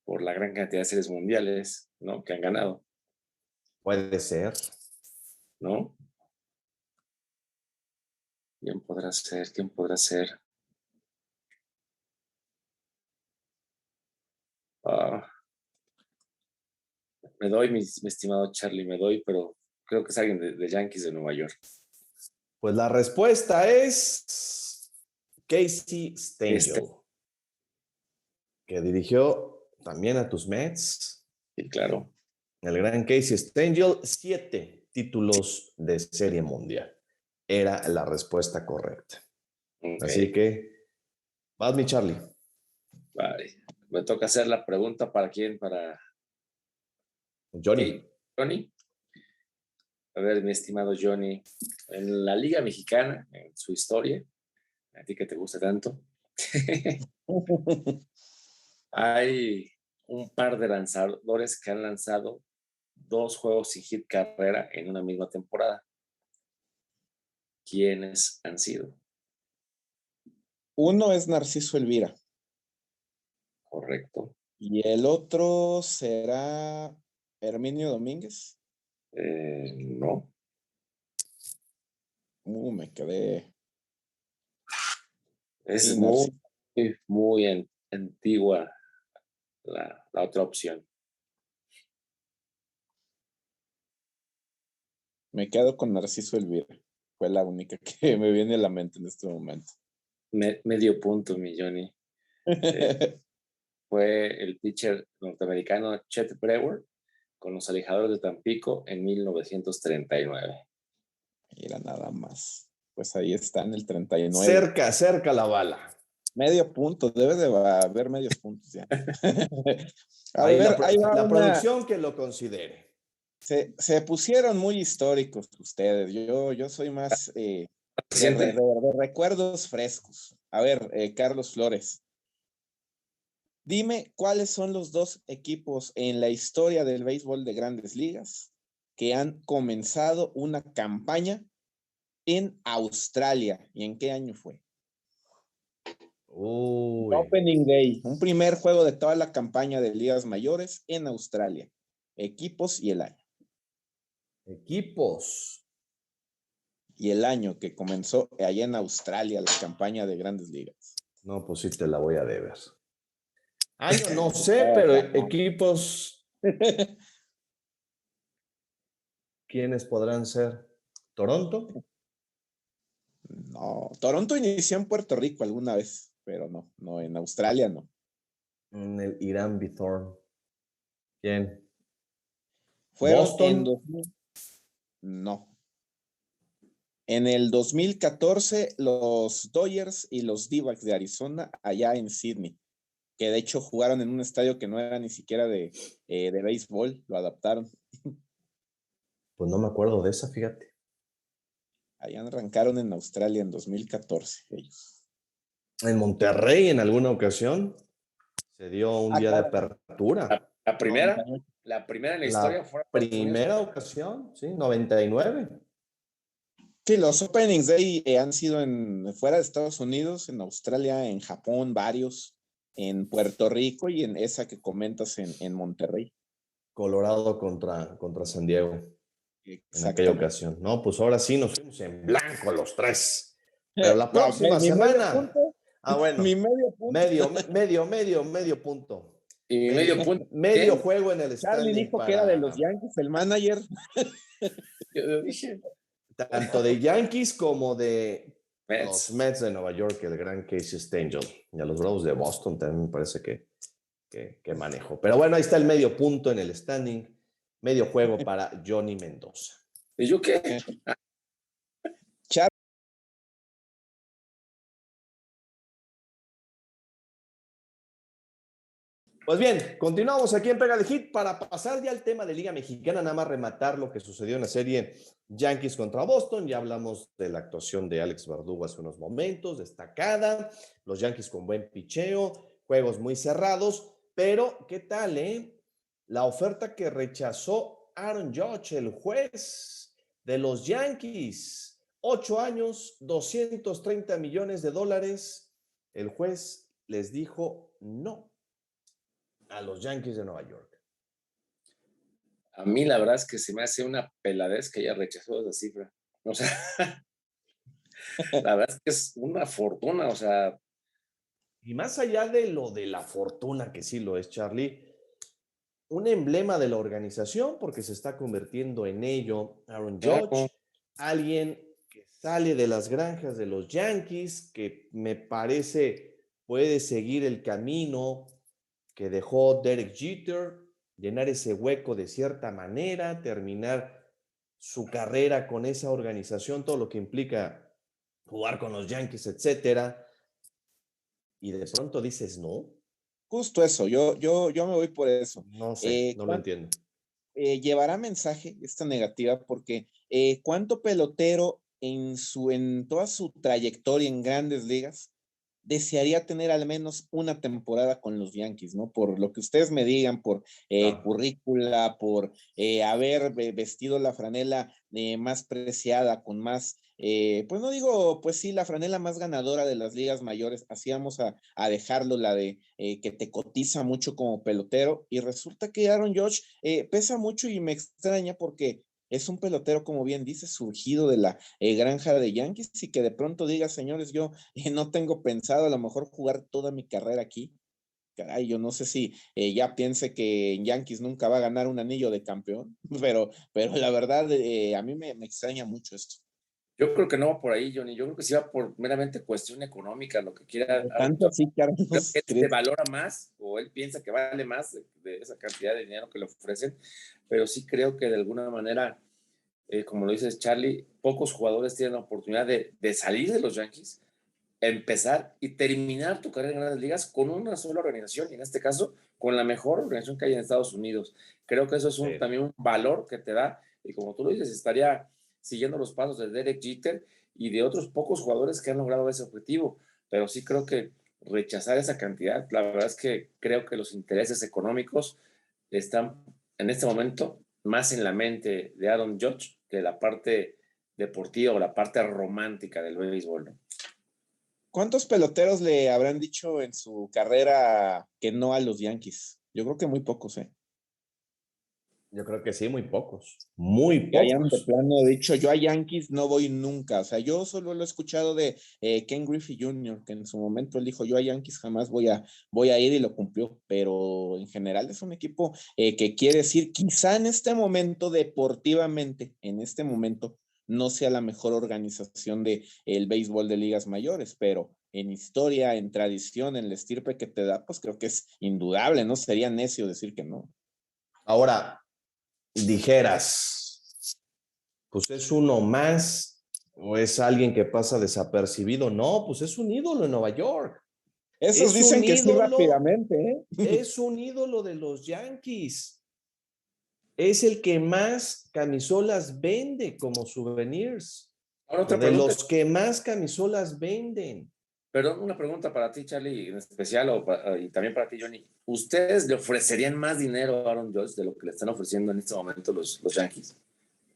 por la gran cantidad de series mundiales, ¿no?, que han ganado, Puede ser. ¿no? ¿Quién podrá ser? ¿Quién podrá ser? Me doy, mi estimado Charlie, pero creo que es alguien de Yankees de Nueva York. Pues la respuesta es Casey Stengel, que dirigió también a tus Mets. Sí, claro. El gran Casey Stengel, 7 títulos de serie mundial. Era la respuesta correcta. Okay. Así que, vas mi Charlie. Vale. Me toca hacer la pregunta para quién, para Johnny. Johnny. A ver, mi estimado Johnny, en la Liga Mexicana, en su historia, a ti que te gusta tanto, hay un par de lanzadores que han lanzado 2 juegos sin hit carrera en una misma temporada. ¿Quiénes han sido? Uno es Narciso Elvira. Correcto. Y el otro será Herminio Domínguez. No. Me quedé. Es Sí, muy, muy antigua la otra opción. Me quedo con Narciso Elvira. Fue la única que me viene a la mente en este momento. Medio punto, mi Johnny. Fue el pitcher norteamericano Chet Brewer con los Alejadores de Tampico en 1939. Era nada más. Pues ahí está en el 39. Cerca la bala. Medio punto, debe de haber medios puntos ya. Ahí ahí va la una. producción que lo considere. Se pusieron muy históricos ustedes. Yo soy más de recuerdos frescos. A ver, Carlos Flores, dime cuáles son los 2 equipos en la historia del béisbol de Grandes Ligas que han comenzado una campaña en Australia. ¿Y en qué año fue? Uy. Opening Day, un primer juego de toda la campaña de ligas mayores en Australia. Equipos y el año. Equipos. Y el año que comenzó allá en Australia la campaña de Grandes Ligas. No, pues sí te la voy a deber. Año no sé, pero equipos. ¿Quiénes podrán ser? ¿Toronto? No, Toronto inició en Puerto Rico alguna vez, pero no, en Australia no. En el Irán Bithorn. ¿Quién? Fueron ¿Boston? No. En el 2014, los Dodgers y los D-backs de Arizona, allá en Sydney, que de hecho jugaron en un estadio que no era ni siquiera de béisbol, lo adaptaron. Pues no me acuerdo de esa, fíjate. Allá arrancaron en Australia en 2014 ellos. En Monterrey en alguna ocasión se dio un día de apertura. La primera en la historia fue la primera ocasión, sí, 99. Sí, los openings day han sido fuera de Estados Unidos, en Australia, en Japón, varios, en Puerto Rico y en esa que comentas en Monterrey. Colorado contra San Diego en aquella ocasión. No, pues ahora sí nos fuimos en blanco los 3. Pero la próxima semana. Bueno. Mi medio punto. Medio punto. Y mi medio punto. Medio juego en el Charlie dijo que era de los Yankees, el manager. Yo dije. Tanto de Yankees como de Mets. Los Mets de Nueva York, el gran Casey Stengel. Y a los Bravos de Boston también me parece que manejo. Pero bueno, ahí está el medio punto en el standing. Medio juego para Johnny Mendoza. ¿Y yo qué? Pues bien, continuamos aquí en Pega de Hit para pasar ya al tema de Liga Mexicana, nada más rematar lo que sucedió en la serie Yankees contra Boston. Ya hablamos de la actuación de Alex Verdugo hace unos momentos, destacada. Los Yankees con buen picheo, juegos muy cerrados, pero ¿qué tal, la oferta que rechazó Aaron Judge, el juez de los Yankees? 8 años, $230 millones. El juez les dijo no a los Yankees de Nueva York. A mí la verdad es que se me hace una peladez que ella rechazó esa cifra. O sea, la verdad es que es una fortuna, o sea. Y más allá de lo de la fortuna, que sí lo es, Charlie, un emblema de la organización, porque se está convirtiendo en ello Aaron Judge, alguien que sale de las granjas de los Yankees, que me parece puede seguir el camino que dejó Derek Jeter, llenar ese hueco de cierta manera, terminar su carrera con esa organización, todo lo que implica jugar con los Yankees, etcétera. Y de pronto dices no. Justo eso, yo me voy por eso. No sé, no lo entiendo. Llevará mensaje esta negativa porque ¿cuánto pelotero en toda su trayectoria en Grandes Ligas desearía tener al menos una temporada con los Yankees, ¿no? Por lo que ustedes me digan, por currícula, por haber vestido la franela más preciada, con más, pues no digo, pues sí, la franela más ganadora de las ligas mayores, así vamos a dejarlo, la de que te cotiza mucho como pelotero, y resulta que Aaron Judge pesa mucho y me extraña porque es un pelotero, como bien dice, surgido de la granja de Yankees y que de pronto diga, señores, yo no tengo pensado a lo mejor jugar toda mi carrera aquí. Caray, yo no sé si ya piense que en Yankees nunca va a ganar un anillo de campeón, pero la verdad a mí me extraña mucho esto. Yo creo que no va por ahí, Johnny. Yo creo que sí va por meramente cuestión económica, lo que quiera. Tanto así, Creo Carlos, que él se ¿crees? valora más o él piensa que vale más de esa cantidad de dinero que le ofrecen, pero sí creo que de alguna manera, como lo dices Charlie, pocos jugadores tienen la oportunidad de salir de los Yankees, empezar y terminar tu carrera en grandes ligas con una sola organización, y en este caso con la mejor organización que hay en Estados Unidos. Creo que eso es también un valor que te da, y como tú lo dices, estaría siguiendo los pasos de Derek Jeter y de otros pocos jugadores que han logrado ese objetivo, pero sí creo que rechazar esa cantidad, la verdad es que creo que los intereses económicos están en este momento más en la mente de Aaron Judge que la parte deportiva o la parte romántica del béisbol, ¿no? ¿Cuántos peloteros le habrán dicho en su carrera que no a los Yankees? Yo creo que muy pocos, ¿eh? Yo creo que sí, muy pocos. Muy Que hayan de pocos. plano dicho, yo a Yankees no voy nunca. O sea, yo solo lo he escuchado de Ken Griffey Jr., que en su momento él dijo, yo a Yankees jamás voy a ir y lo cumplió. Pero en general es un equipo que quiere decir, quizá en este momento, deportivamente, en este momento, no sea la mejor organización de el béisbol de ligas mayores, pero en historia, en tradición, en la estirpe que te da, pues creo que es indudable, ¿no? Sería necio decir que no. Ahora, dijeras, pues es uno más o es alguien que pasa desapercibido. No, pues es un ídolo en Nueva York. Esos Es un dicen que sí ídolo, rápidamente, ¿eh? es un ídolo de los Yankees. Es el que más camisolas vende como souvenirs. Ahora O otra de pregunta, los que más camisolas venden. perdón, una pregunta para ti, Charlie, en especial, y también para ti, Johnny. ¿Ustedes le ofrecerían más dinero a Aaron Judge de lo que le están ofreciendo en este momento los Yankees?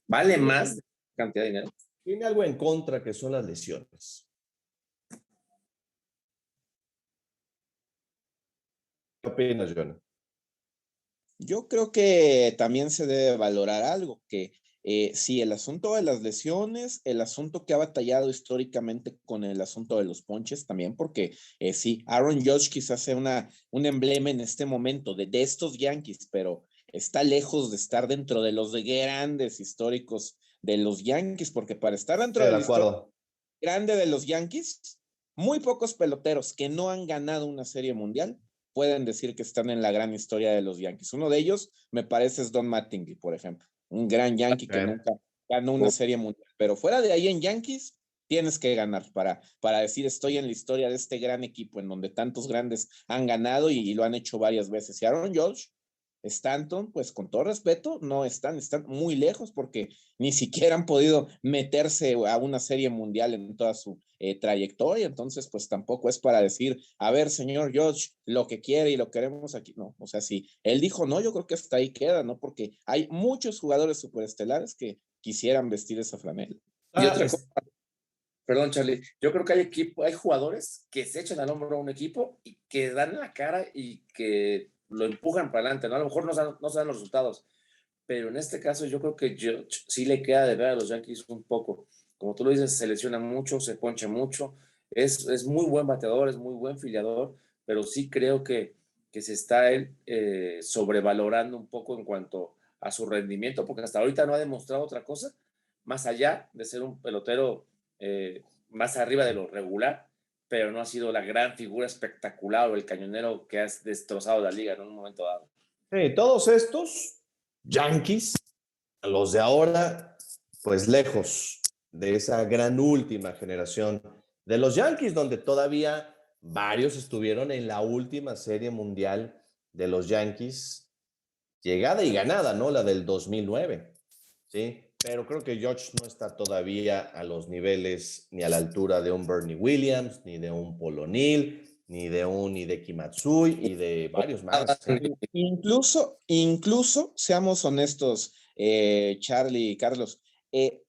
¿Vale más cantidad de dinero? Tiene algo en contra que son las lesiones. ¿Qué opinas, John? Yo creo que también se debe valorar algo, que sí, el asunto de las lesiones, el asunto que ha batallado históricamente con el asunto de los ponches también, porque sí, Aaron Judge quizás sea un emblema en este momento de estos Yankees, pero está lejos de estar dentro de los grandes históricos de los Yankees, porque para estar dentro Sí, de de la historia acuerdo. grande de los Yankees, muy pocos peloteros que no han ganado una serie mundial pueden decir que están en la gran historia de los Yankees. Uno de ellos, me parece, es Don Mattingly, por ejemplo, un gran Yankee que nunca ganó una serie mundial. Pero fuera de ahí en Yankees, tienes que ganar para decir estoy en la historia de este gran equipo en donde tantos grandes han ganado y lo han hecho varias veces. Y Aaron Judge, Stanton, pues con todo respeto, no están muy lejos porque ni siquiera han podido meterse a una serie mundial en toda su trayectoria, entonces pues tampoco es para decir, a ver, señor George, lo que quiere y lo queremos aquí, no, o sea, si él dijo no, yo creo que hasta ahí queda, ¿no? Porque hay muchos jugadores superestelares que quisieran vestir esa flanela. Y otra cosa, perdón, Charlie, yo creo que hay jugadores que se echan al hombro a un equipo y que dan la cara y que lo empujan para adelante, ¿no? A lo mejor no se dan los resultados, pero en este caso yo creo que sí le queda de ver a los Yankees un poco. Como tú lo dices, se lesiona mucho, se poncha mucho, es muy buen bateador, es muy buen filiador, pero sí creo que se está él sobrevalorando un poco en cuanto a su rendimiento, porque hasta ahorita no ha demostrado otra cosa, más allá de ser un pelotero más arriba de lo regular, pero no ha sido la gran figura espectacular o el cañonero que ha destrozado la liga en un momento dado. Sí, todos estos Yankees, los de ahora, pues lejos de esa gran última generación de los Yankees, donde todavía varios estuvieron en la última serie mundial de los Yankees, llegada y ganada, ¿no? La del 2009, ¿sí? pero creo que George no está todavía a los niveles ni a la altura de un Bernie Williams, ni de un Paul O'Neill, ni de un Hideki Matsui y de varios más. Incluso, seamos honestos, Charlie y Carlos,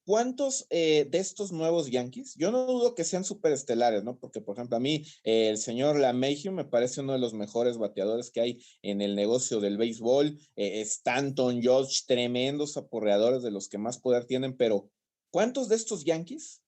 ¿cuántos de estos nuevos Yankees? Yo no dudo que sean superestelares, ¿no? Porque, por ejemplo, a mí el señor LeMahieu me parece uno de los mejores bateadores que hay en el negocio del béisbol. Stanton, George, tremendos aporreadores de los que más poder tienen, pero ¿cuántos de estos Yankees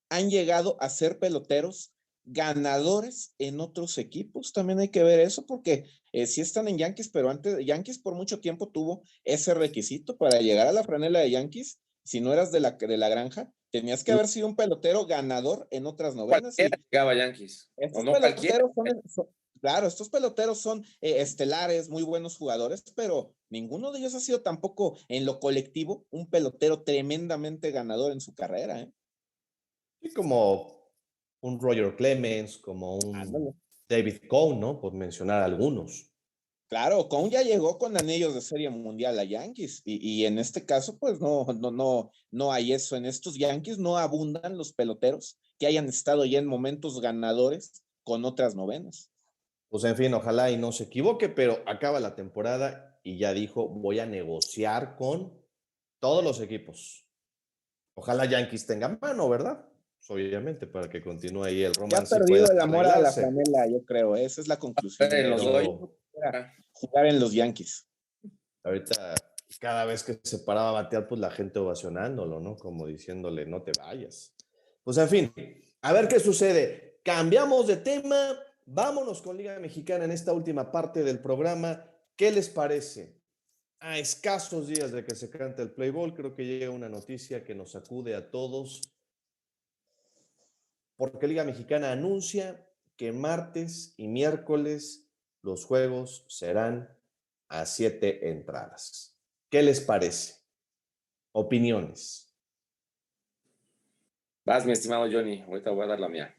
han llegado a ser peloteros ganadores en otros equipos? También hay que ver eso porque sí están en Yankees, pero antes Yankees por mucho tiempo tuvo ese requisito para llegar a la franela de Yankees. Si no eras de la granja, tenías que haber sido un pelotero ganador en otras novenas. Cualquiera llegaba a Yankees, o Estos no cualquiera. peloteros claro, estos peloteros son estelares, muy buenos jugadores, pero ninguno de ellos ha sido tampoco en lo colectivo un pelotero tremendamente ganador en su carrera, ¿eh? Sí, como un Roger Clemens, como Ándale. un David Cone, ¿no? Por mencionar algunos. Claro, Cone ya llegó con anillos de Serie Mundial a Yankees y en este caso pues no hay eso. En estos Yankees no abundan los peloteros que hayan estado ya en momentos ganadores con otras novenas. Pues en fin, ojalá y no se equivoque, pero acaba la temporada y ya dijo, voy a negociar con todos los equipos. Ojalá Yankees tenga mano, ¿verdad? Pues obviamente, para que continúe ahí el Ya ha romance y pueda perdido el amor a la arreglarse. franela, yo creo. Esa es la conclusión. En Ya los no doy. Pero jugar en los Yankees. ahorita, cada vez que se paraba a batear, pues la gente ovacionándolo, ¿no? Como diciéndole, no te vayas. Pues en fin, a ver qué sucede. Cambiamos de tema. Vámonos con Liga Mexicana en esta última parte del programa. ¿Qué les parece? A escasos días de que se cante el play ball, creo que llega una noticia que nos sacude a todos, porque Liga Mexicana anuncia que martes y miércoles los juegos serán a 7 entradas. ¿Qué les parece? Opiniones. Vas, mi estimado Johnny, ahorita voy a dar la mía.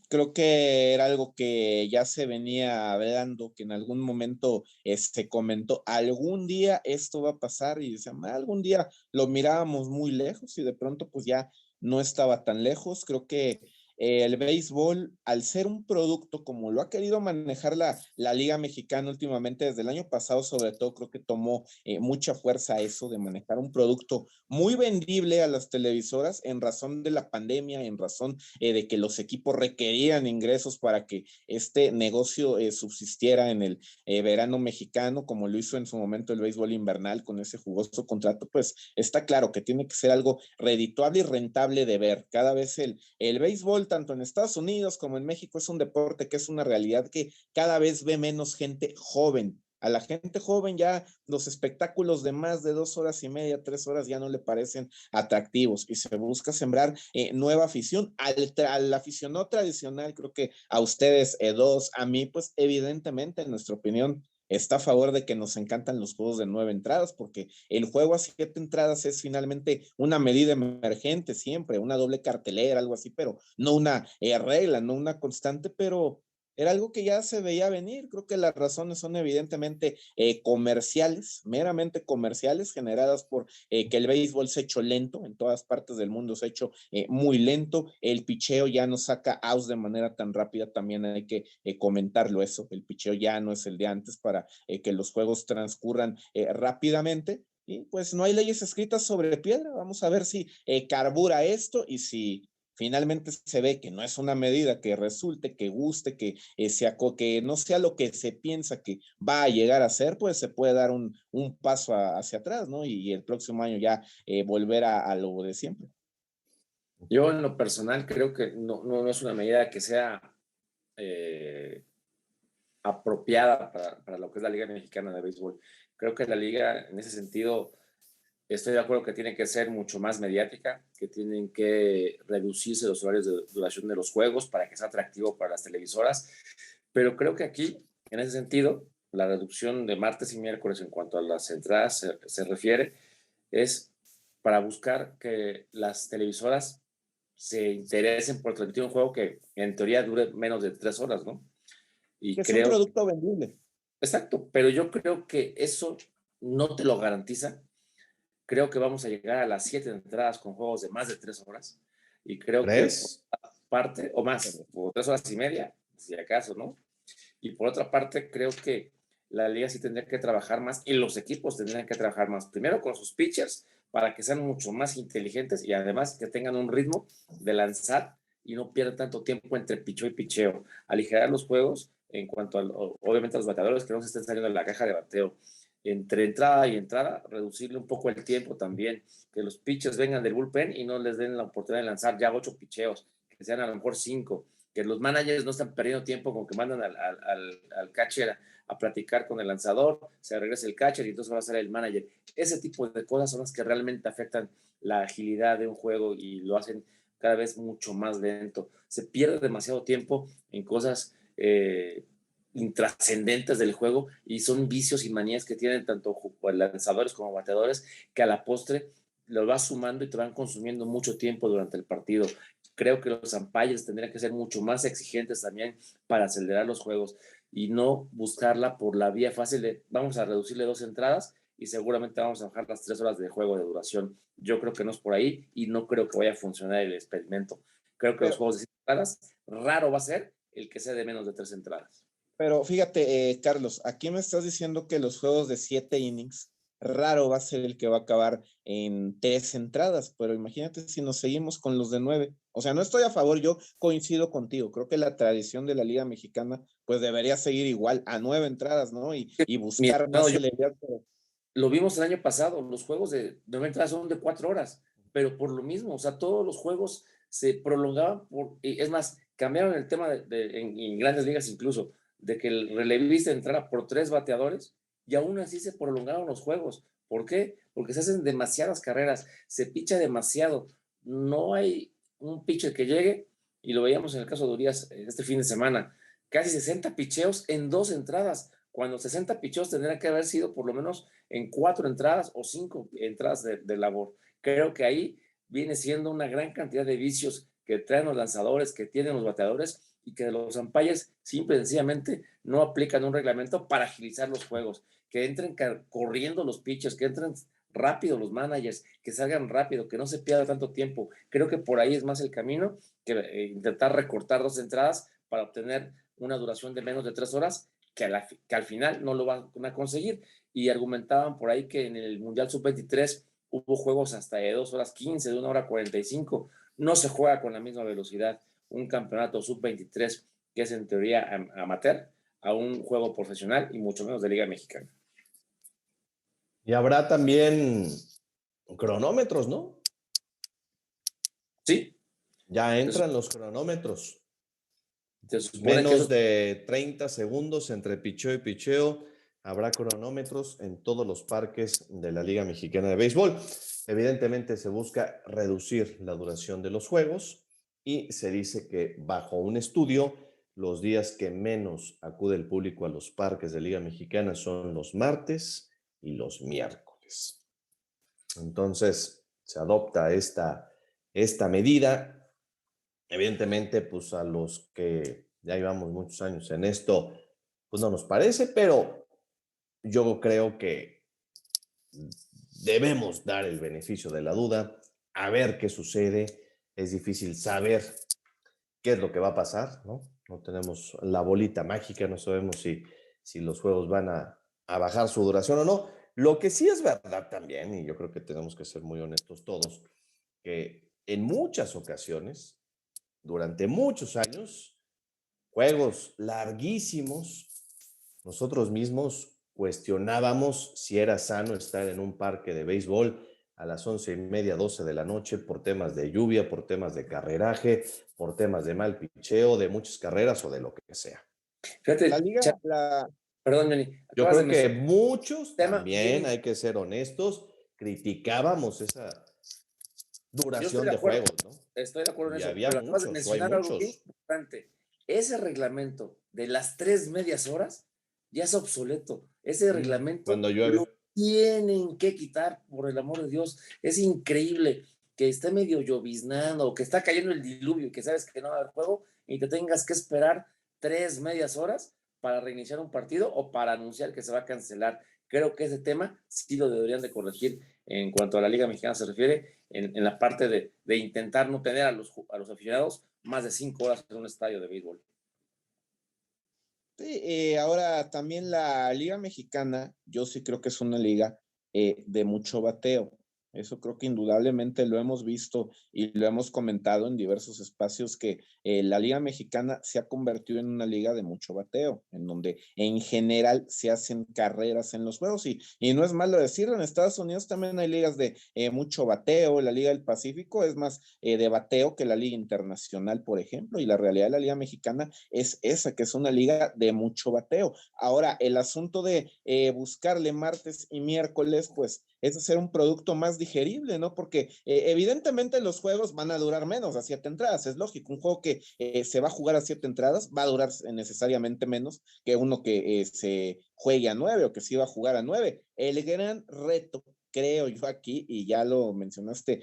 Creo que era algo que ya se venía hablando, que en algún momento se comentó, algún día esto va a pasar y decían, algún día lo mirábamos muy lejos y de pronto pues ya no estaba tan lejos. Creo que el béisbol, al ser un producto como lo ha querido manejar la Liga Mexicana últimamente, desde el año pasado sobre todo, creo que tomó mucha fuerza eso de manejar un producto muy vendible a las televisoras en razón de la pandemia, en razón de que los equipos requerían ingresos para que este negocio subsistiera en el verano mexicano, como lo hizo en su momento el béisbol invernal con ese jugoso contrato. Pues está claro que tiene que ser algo redituable y rentable de ver. Cada vez el béisbol, tanto en Estados Unidos como en México, es un deporte que es una realidad que cada vez ve menos gente joven. A la gente joven ya los espectáculos de más de 2 horas y media, 3 horas ya no le parecen atractivos y se busca sembrar nueva afición. Al aficionado tradicional, creo que a ustedes dos, a mí, pues evidentemente, en nuestra opinión, está a favor de que nos encantan los juegos de 9 entradas, porque el juego a 7 entradas es finalmente una medida emergente siempre, una doble cartelera, algo así, pero no una regla, no una constante, pero era algo que ya se veía venir. Creo que las razones son evidentemente comerciales, meramente comerciales, generadas por que el béisbol se ha hecho lento, en todas partes del mundo se ha hecho muy lento, el picheo ya no saca outs de manera tan rápida, también hay que comentarlo eso, el picheo ya no es el de antes para que los juegos transcurran rápidamente. Y pues no hay leyes escritas sobre piedra. Vamos a ver si carbura esto y si finalmente se ve que no es una medida que resulte, que guste, que no sea lo que se piensa que va a llegar a ser, pues se puede dar un paso hacia atrás, ¿no? Y el próximo año ya volver a lo de siempre. Yo en lo personal creo que no es una medida que sea apropiada para lo que es la Liga Mexicana de Béisbol. Creo que la liga en ese sentido estoy de acuerdo que tiene que ser mucho más mediática, que tienen que reducirse los horarios de duración de los juegos para que sea atractivo para las televisoras, pero creo que aquí, en ese sentido, la reducción de martes y miércoles en cuanto a las entradas se refiere, es para buscar que las televisoras se interesen por transmitir un juego que en teoría dure menos de 3 horas, ¿no? Y Que es un creo... producto vendible. Exacto, pero yo creo que eso no te lo garantiza creo que vamos a llegar a las 7 entradas con juegos de más de 3 horas. Y creo que ¿Crees? parte, o más, o 3 horas y media, si acaso, ¿no? Y por otra parte, creo que la liga sí tendría que trabajar más y los equipos tendrían que trabajar más. Primero con sus pitchers para que sean mucho más inteligentes y además que tengan un ritmo de lanzar y no pierdan tanto tiempo entre picheo y picheo. Aligerar los juegos en cuanto a, obviamente, a los bateadores que no se estén saliendo de la caja de bateo. Entre entrada y entrada, reducirle un poco el tiempo también. Que los pitchers vengan del bullpen y no les den la oportunidad de lanzar ya 8 picheos, que sean a lo mejor 5, que los managers no están perdiendo tiempo con que mandan al catcher a platicar con el lanzador, se regresa el catcher y entonces va a ser el manager. Ese tipo de cosas son las que realmente afectan la agilidad de un juego y lo hacen cada vez mucho más lento. Se pierde demasiado tiempo en cosas intrascendentes del juego y son vicios y manías que tienen tanto lanzadores como bateadores que a la postre lo vas sumando y te van consumiendo mucho tiempo durante el partido. Creo que los umpires tendrían que ser mucho más exigentes también para acelerar los juegos y no buscarla por la vía fácil de vamos a reducirle 2 entradas y seguramente vamos a bajar las 3 horas de juego de duración. Yo creo que no es por ahí y no creo que vaya a funcionar el experimento. Creo que los juegos de 5 entradas, raro va a ser el que sea de menos de 3 entradas. Pero fíjate, Carlos, aquí me estás diciendo que los juegos de 7 innings, raro va a ser el que va a acabar en 3 entradas, pero imagínate si nos seguimos con los de 9. O sea, no estoy a favor, yo coincido contigo, creo que la tradición de la Liga Mexicana pues debería seguir igual a 9 entradas, ¿no? Y buscar más celeridad. Lo vimos el año pasado, los juegos de 9 entradas son de 4 horas, pero por lo mismo, o sea, todos los juegos se prolongaban, es más, cambiaron el tema en grandes ligas incluso, de que el relevista entrara por 3 bateadores y aún así se prolongaron los juegos. ¿Por qué? Porque se hacen demasiadas carreras, se picha demasiado, no hay un pitcher que llegue, y lo veíamos en el caso de Urias este fin de semana, casi 60 picheos en 2 entradas, cuando 60 picheos tendrían que haber sido por lo menos en 4 entradas o 5 entradas de labor. Creo que ahí viene siendo una gran cantidad de vicios que traen los lanzadores, que tienen los bateadores y que los umpires simple y sencillamente no aplican un reglamento para agilizar los juegos, que entren corriendo los pitchers, que entren rápido los managers, que salgan rápido, que no se pierda tanto tiempo. Creo que por ahí es más el camino que intentar recortar 2 entradas para obtener una duración de menos de 3 horas que al final no lo van a conseguir. Y argumentaban por ahí que en el Mundial Sub-23 hubo juegos hasta de 2 horas 15, de 1 hora 45. No se juega con la misma velocidad un campeonato Sub-23, que es en teoría amateur, a un juego profesional y mucho menos de Liga Mexicana. Y habrá también cronómetros, ¿no? Sí. Ya entran los cronómetros. Menos de 30 segundos entre picheo y picheo. Habrá cronómetros en todos los parques de la Liga Mexicana de Béisbol. Evidentemente se busca reducir la duración de los juegos y se dice que bajo un estudio, los días que menos acude el público a los parques de Liga Mexicana son los martes y los miércoles. Entonces se adopta esta medida. Evidentemente, pues a los que ya llevamos muchos años en esto, pues no nos parece, pero yo creo que debemos dar el beneficio de la duda, a ver qué sucede. Es difícil saber qué es lo que va a pasar, ¿no? No tenemos la bolita mágica, no sabemos si los juegos van a bajar su duración o no. Lo que sí es verdad también, y yo creo que tenemos que ser muy honestos todos, que en muchas ocasiones, durante muchos años, juegos larguísimos, nosotros mismos cuestionábamos si era sano estar en un parque de béisbol a las 11:30, 12 de la noche por temas de lluvia, por temas de carreraje, por temas de mal picheo, de muchas carreras o de lo que sea. Fíjate, La liga, perdón, Johnny. Yo creo que muchos, también bien, hay que ser honestos, criticábamos esa duración de juegos, ¿no? Estoy de acuerdo en Y eso, había pero acabas de muchos, o hay mencionar algo bien muchos. importante. Ese reglamento de las 3 medias horas ya es obsoleto. Ese reglamento Cuando llueve. lo tienen que quitar, por el amor de Dios. Es increíble que esté medio lloviznando o que está cayendo el diluvio y que sabes que no va a haber juego y te tengas que esperar 3 medias horas para reiniciar un partido o para anunciar que se va a cancelar. Creo que ese tema sí lo deberían de corregir en cuanto a la Liga Mexicana se refiere, en la parte de intentar no tener a los aficionados más de 5 horas en un estadio de béisbol. Sí, ahora también la Liga Mexicana, yo sí creo que es una liga de mucho bateo. Eso creo que indudablemente lo hemos visto y lo hemos comentado en diversos espacios que la Liga Mexicana se ha convertido en una liga de mucho bateo, en donde en general se hacen carreras en los juegos y no es malo decirlo, en Estados Unidos también hay ligas de mucho bateo, la Liga del Pacífico es más de bateo que la Liga Internacional, por ejemplo, y la realidad de la Liga Mexicana es esa, que es una liga de mucho bateo. Ahora, el asunto de buscarle martes y miércoles, pues es hacer un producto más digerible, ¿no? Porque evidentemente los juegos van a durar menos a 7 entradas, es lógico. Un juego que se va a jugar a 7 entradas va a durar necesariamente menos que uno que se juegue a 9 o que se iba a jugar a 9. El gran reto, creo yo aquí, y ya lo mencionaste,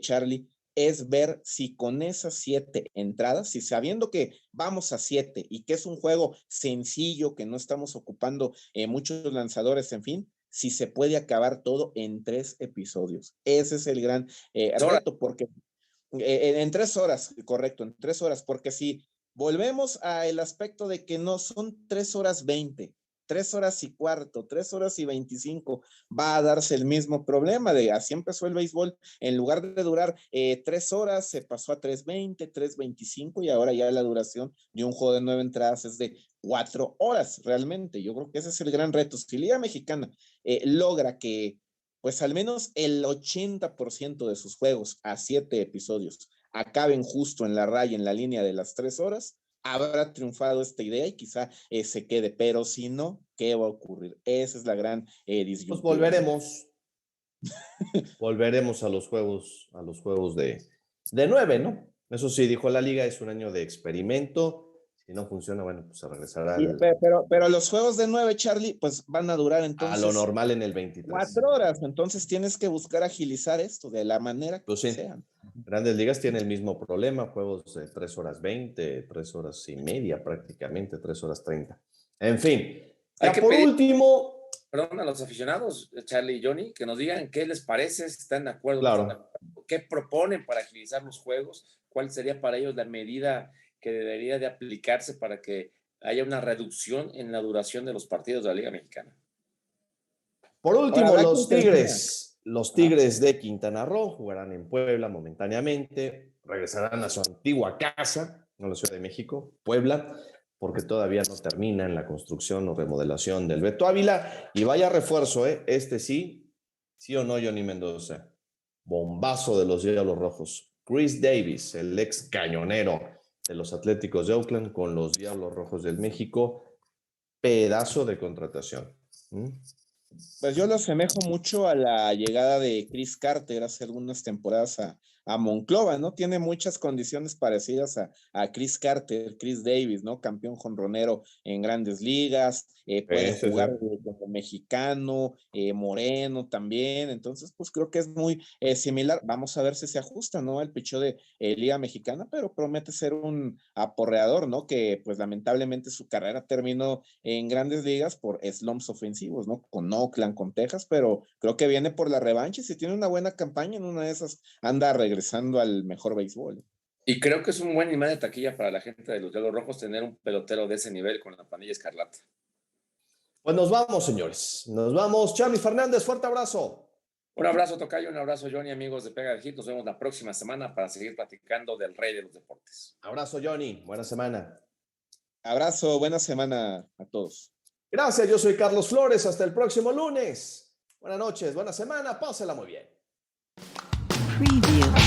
Charlie, es ver si con esas 7 entradas, si sabiendo que vamos a 7 y que es un juego sencillo, que no estamos ocupando muchos lanzadores, en fin, si se puede acabar todo en 3 episodios. Ese es el gran reto, porque en 3 horas, correcto, en 3 horas, porque si volvemos al aspecto de que no son 3 horas 20, 3 horas y cuarto, 3 horas y 25, va a darse el mismo problema de así empezó el béisbol, en lugar de durar 3 horas, se pasó a 3:20, 3:25 y ahora ya la duración de un juego de 9 entradas es de 4 horas realmente. Yo creo que ese es el gran reto. Si Liga Mexicana logra que pues al menos el 80% de sus juegos a 7 episodios acaben justo en la raya, en la línea de las 3 horas, habrá triunfado esta idea y quizá se quede, pero si no, ¿qué va a ocurrir? Esa es la gran disyuntiva. Pues volveremos a los juegos de 9, ¿no? Eso sí, dijo la liga, es un año de experimento. Si no funciona, bueno, pues se regresará pero los juegos de 9, Charlie, pues van a durar entonces a lo normal en el 23. 4 horas, entonces tienes que buscar agilizar esto de la manera que pues sí, sea. Grandes Ligas tiene el mismo problema, juegos de 3 horas 20, 3 horas y media prácticamente, 3 horas 30. En fin, Hay que por pedir, último... Perdón, a los aficionados, Charlie y Johnny, que nos digan qué les parece, si están de acuerdo, claro. no están de acuerdo, qué proponen para agilizar los juegos, cuál sería para ellos la medida que debería de aplicarse para que haya una reducción en la duración de los partidos de la Liga Mexicana. Por último, los Tigres de Quintana Roo jugarán en Puebla momentáneamente, regresarán a su antigua casa, en la Ciudad de México, Puebla, porque todavía no terminan la construcción o remodelación del Beto Ávila, y vaya refuerzo, este sí o no, Johnny Mendoza, bombazo de los Diablos Rojos, Chris Davis, el ex cañonero de los Atléticos de Oakland con los Diablos Rojos del México, pedazo de contratación. Pues yo lo asemejo mucho a la llegada de Chris Carter hace algunas temporadas a Monclova, ¿no? Tiene muchas condiciones parecidas a Chris Carter, Chris Davis, ¿no? Campeón jonronero en Grandes Ligas, puede jugar como mexicano, moreno también, entonces pues creo que es muy similar. Vamos a ver si se ajusta, ¿no? El picheo de Liga Mexicana, pero promete ser un aporreador, ¿no? Que pues lamentablemente su carrera terminó en Grandes Ligas por slumps ofensivos, ¿no? Con Oakland, con Texas, pero creo que viene por la revancha y si tiene una buena campaña en una de esas anda regresando al mejor béisbol. Y creo que es un buen imán de taquilla para la gente de los Diablos Rojos tener un pelotero de ese nivel con la pandilla escarlata. Pues nos vamos, señores. Nos vamos. Charlie Fernández, fuerte abrazo. Un abrazo, Tocayo, un abrazo, Johnny, amigos de Pega de Hit. Nos vemos la próxima semana para seguir platicando del rey de los deportes. Abrazo, Johnny. Buena semana. Abrazo, buena semana a todos. Gracias, yo soy Carlos Flores. Hasta el próximo lunes. Buenas noches, buena semana. Pásela muy bien. Preview.